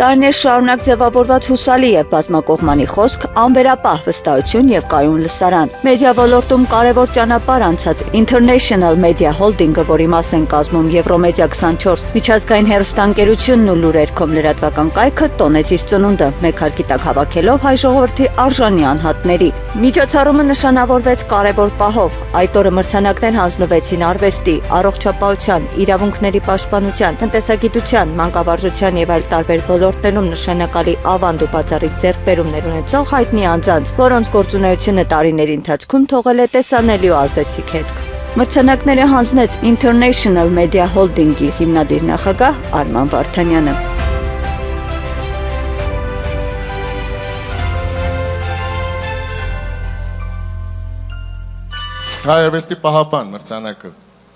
Տարիներ շարունակ ձևավորված հուսալի եւ բազմակողմանի խոսք, անվերապահ վստահություն եւ կայուն լսարան։ Մեդիա ոլորտում կարևոր ճանապարհ անցած International Media Holding-ը, որի մաս են կազմում Եվրոմեդիա 24, միջազգային հեռուստաընկերությունն ու լուրերկոմ լրատվական կայքը, տոնեց իր ծնունդը, մեկ հարկի տակ հավաքելով հայ ժողովրդի արժանի անհատների։ Միջոցառումը նշանավորվեց կարևոր պահով։ Այդ օրը մրցանակներ հանձնվեցին արվեստի, առողջապահության, իրավունքների պաշտպանության, տնտեսագիտության, մանկավարժության եւ այլ տարբեր ոլորտներում նշանակալի ավանդ ու բացառիկ ձեռքբերումներ ունեցող հայտնի անձանց, որոնց գործունեությունը տարիների ընթացքում թողել է տեսանելի ու ազդեցիկ հետք։ Մրցանակները հանձնեց International Media Holding-ի հիմնադիր նախագահ Արման Վարդանյանը։ Հայերվեստի պահապան մրցանակը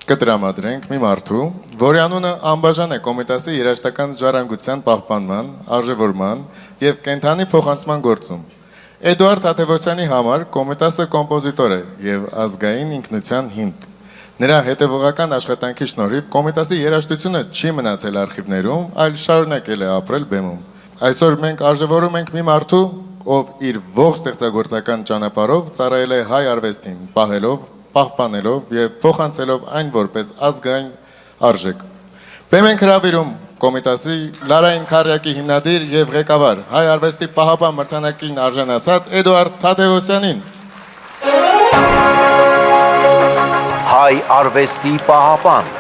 կտրամադրենք մի մարդու, որի անունը անբաժան է Կոմիտասի երաժշտական ժառանգության պահպանման, արժևորման եւ կենթանի փոխանցման գործում։ Էդուարդ Թադևոսյանի համար Կոմիտասը կոմպոզիտոր է եւ ազգային ինքնության հիմք։ Նրա հետևողական աշխատանքի շնորհիվ Կոմիտասի երաժշտությունը չի մնացել արխիվներում, այլ շարունակել է ապրել բեմում։ Այսօր մենք արժևորում ենք մի մարդու, ով իր ողջ ստեղծագործական ճանապարհով ծառայել է հայ արվեստին, պահպանելով եւ փոխանցելով այն որպես ազգային արժեք։ Բեմ ենք հրավիրում Կոմիտասի Լարային Քարյակի հիմնադիր եւ ղեկավար հայ արվեստի պահապան մրցանակին արժանացած Էդուարդ Թադևոսյանին։ Հայ արվեստի պահապան։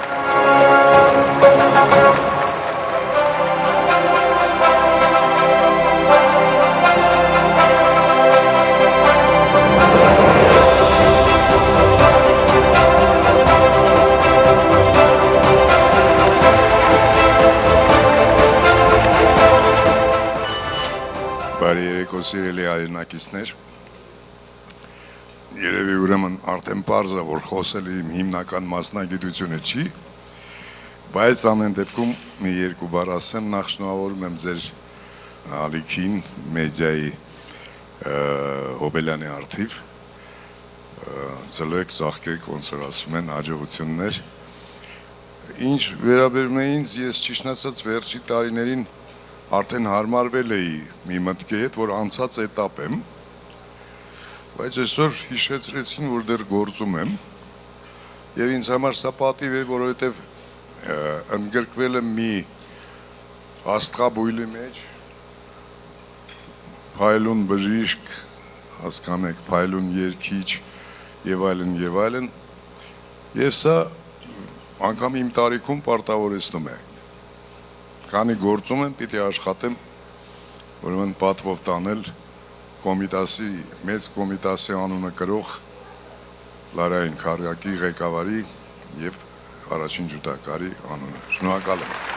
Բարի երեկո սիրելի հայրենակիցներ, երևի ուրեմն արդեն պարզ է, որ խոսել իմ հիմնական մասնագիտությունը չի, բայց ամեն դեպքում մի երկու բառ ասեմ, նախ շնորհավորում եմ ձեր ալիքին մեդիայի Հոբելյանի արթիվ, ծլեք, ծաղկեք, ոնց որ ասում են, հաջողություններ, ինչ վերաբերում է ինձ, ես ճիշտ ասած վերջի տարիներին արդեն հարմարվել էի մի մտքի հետ, որ անցած էտապ եմ, բայց այսօր հիշեցրեցին, որ դեռ գործում եմ եւ ինձ համար սա պատիվ է, որովհետեւ ընդգրկվել եմ մի աստղաբույլի մեջ, փայլուն բժիշկ, հասկանում եք, փայլուն երգիչ եւ այլն, եւ սա անգամ իմ տարիքում պարտավորեցնում է։ Քանի գործում եմ, պիտի աշխատեմ, ուրեմն պատվով տանել Կոմիտասի, մեծ Կոմիտասի անունը կրող Լարային Քարյակի ղեկավարի եւ առաջին ջութակարի անունը։ Շնորհակալ եմ։